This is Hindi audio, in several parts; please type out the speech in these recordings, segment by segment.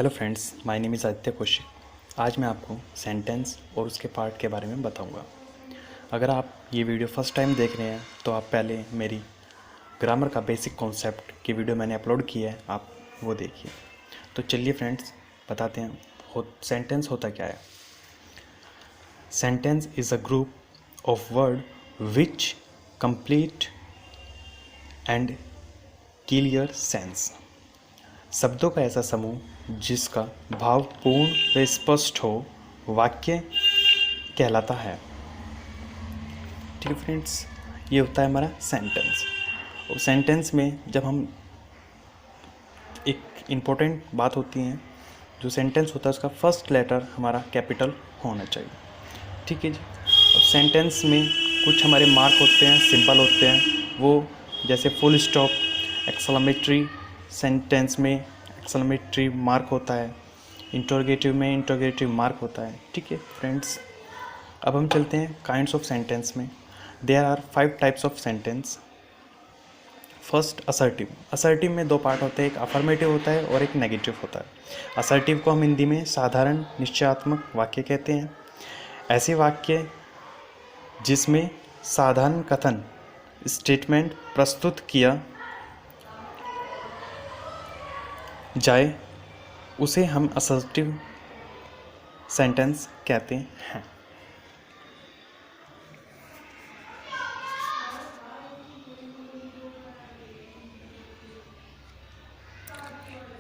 Hello friends, my name is Aditya Kaushik. आज मैं आपको सेंटेंस और उसके पार्ट के बारे में बताऊंगा। अगर आप ये वीडियो फर्स्ट टाइम देख रहे हैं तो आप पहले मेरी ग्रामर का बेसिक कॉन्सेप्ट की वीडियो मैंने अपलोड की है, आप वो देखिए। तो चलिए फ्रेंड्स, बताते हैं सेंटेंस होता क्या है। Sentence is a group of word which complete and clear sense. शब्दों का ऐसा समूह जिसका भाव पूर्ण व स्पष्ट हो वाक्य कहलाता है। ठीक है फ्रेंड्स, ये होता है हमारा सेंटेंस। और सेंटेंस में जब हम एक इम्पोर्टेंट बात होती है, जो सेंटेंस होता है उसका फर्स्ट लेटर हमारा कैपिटल होना चाहिए। ठीक है जी। अब सेंटेंस में कुछ हमारे मार्क होते हैं, सिंपल होते हैं, वो जैसे फुल स्टॉप, एक्सक्लेमेटरी, सेंटेंस में एक्सक्लेमेटरी मार्क होता है, इंटरोगेटिव में इंटरोगेटिव मार्क होता है। ठीक है फ्रेंड्स, अब हम चलते हैं काइंड्स ऑफ सेंटेंस में। There are 5 types of sentence. First, assertive. Assertive में 2 पार्ट होते हैं, एक अफर्मेटिव होता है और एक नेगेटिव होता है। असर्टिव को हम हिंदी में साधारण निश्चयात्मक वाक्य कहते हैं। ऐसे वाक्य जिसमें साधारण कथन स्टेटमेंट प्रस्तुत किया जाए उसे हम असर्टिव सेंटेंस कहते हैं।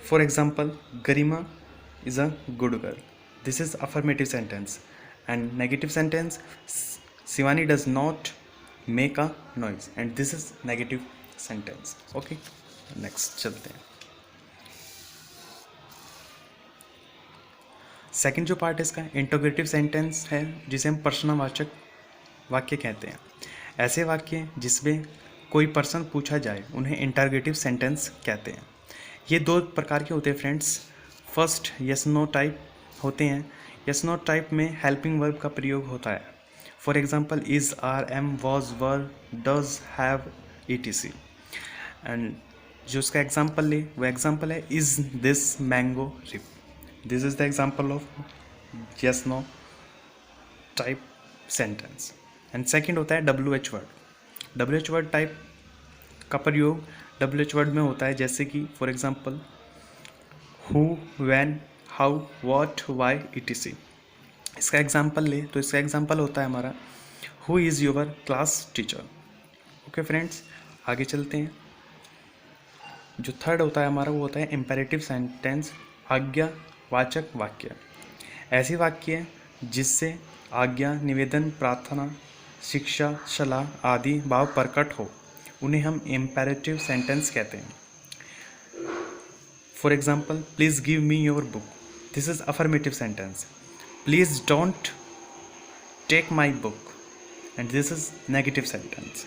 For example, Garima is a good girl. This is affirmative sentence. And negative sentence, Shivani does not make a noise, and this is negative sentence. Okay, next चलते हैं। सेकंड जो पार्ट है इसका इंटरोगेटिव सेंटेंस है, जिसे हम प्रश्नवाचक वाक्य कहते हैं। ऐसे वाक्य जिसमें कोई प्रश्न पूछा जाए उन्हें इंटरोगेटिव सेंटेंस कहते हैं। ये 2 प्रकार के होते हैं friends. First, yes no type होते हैं। यस नो टाइप में हेल्पिंग वर्ब का प्रयोग होता है। For example, is, are, am, was, were, does, have, etc। And जो उसका एग्जाम्पल ले वो एग्जाम्पल है, is this mango ripe. This is the example of yes no type sentence. And second होता है WH word. WH word type का प्रयोग WH वर्ड में होता है, जैसे कि for example who, when, how, what, why, etc। इसका एग्जांपल ले तो इसका एग्जांपल होता है हमारा, who is your class teacher. Okay friends, आगे चलते हैं। जो थर्ड होता है हमारा वो होता है इम्पेरेटिव सेंटेंस, आज्ञावाचक वाक्य। ऐसे वाक्य जिससे आज्ञा, निवेदन, प्रार्थना, शिक्षा, सलाह आदि भाव प्रकट हो उन्हें हम इम्पेरेटिव सेंटेंस कहते हैं। For example, please give me your book. This is affirmative sentence. Please don't take my book, and this is negative sentence.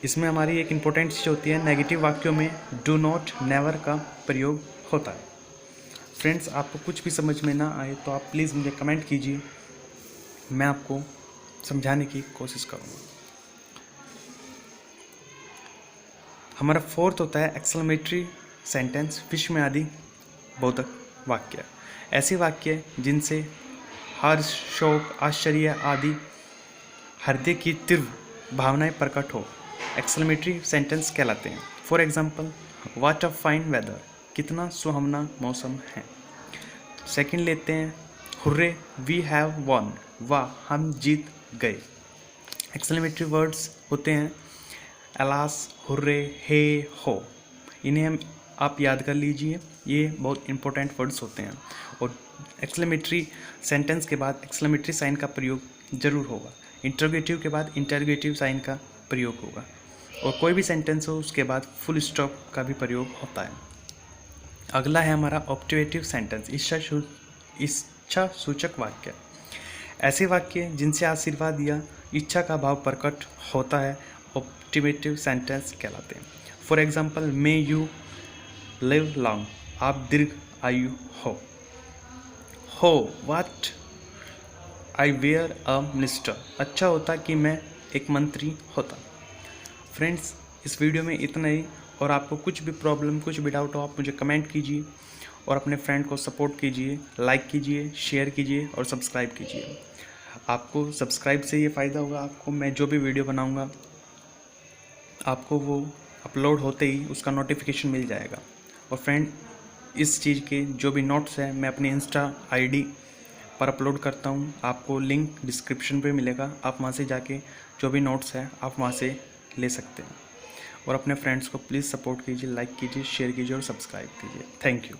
इसमें हमारी एक इम्पोर्टेंट चीज़ होती है, नेगेटिव वाक्यों में डू नॉट, नेवर का प्रयोग होता है। फ्रेंड्स, आपको कुछ भी समझ में ना आए तो आप प्लीज़ मुझे कमेंट कीजिए, मैं आपको समझाने की कोशिश करूँगा। हमारा फोर्थ होता है एक्सक्लेमेटरी सेंटेंस, विस्मयादि बोधक वाक्य। ऐसे वाक्य जिनसे हर्ष, शोक, आश्चर्य आदि हृदय की तीव्र भावनाएं प्रकट हो एक्सक्लेमेटरी सेंटेंस कहलाते हैं। For example, what a fine weather, कितना सुहावना मौसम है। सेकंड लेते हैं, हुर्रे वी हैव वॉन, वाह हम जीत गए। एक्सक्लेमेटरी वर्ड्स होते हैं अलास, हुर्रे, हे, हो। इन्हें हम आप याद कर लीजिए, ये बहुत इंपॉर्टेंट वर्ड्स होते हैं। और एक्सक्लेमेटरी सेंटेंस के बाद एक्सक्लेमेटरी साइन का प्रयोग जरूर होगा। इंटरोगेटिव के बाद इंटरोगेटिव साइन का प्रयोग होगा। और कोई भी सेंटेंस हो उसके बाद फुल स्टॉप का भी प्रयोग होता है। अगला है हमारा ऑप्टिवेटिव सेंटेंस, इच्छा सूचक वाक्य। ऐसे वाक्य जिनसे आशीर्वाद या इच्छा का भाव प्रकट होता है ऑप्टिवेटिव सेंटेंस कहलाते हैं। For example, may you live long, आप दीर्घ आयु हो। What I were a minister, अच्छा होता कि मैं एक मंत्री होता। फ्रेंड्स, इस वीडियो में इतना ही। और आपको कुछ भी प्रॉब्लम, कुछ भी डाउट हो आप मुझे कमेंट कीजिए। और अपने फ्रेंड को सपोर्ट कीजिए, लाइक कीजिए, शेयर कीजिए और सब्सक्राइब कीजिए। आपको सब्सक्राइब से ये फ़ायदा होगा, आपको मैं जो भी वीडियो बनाऊँगा आपको वो अपलोड होते ही उसका नोटिफिकेशन मिल जाएगा। और फ्रेंड, इस चीज़ के जो भी नोट्स हैं मैं अपनी इंस्टा आईडी पर अपलोड करता हूँ, आपको लिंक डिस्क्रिप्शन पे मिलेगा। आप वहाँ से जाके जो भी नोट्स हैं आप वहाँ से ले सकते हैं। और अपने फ्रेंड्स को प्लीज़ सपोर्ट कीजिए, लाइक कीजिए, शेयर कीजिए और सब्सक्राइब कीजिए। Thank you.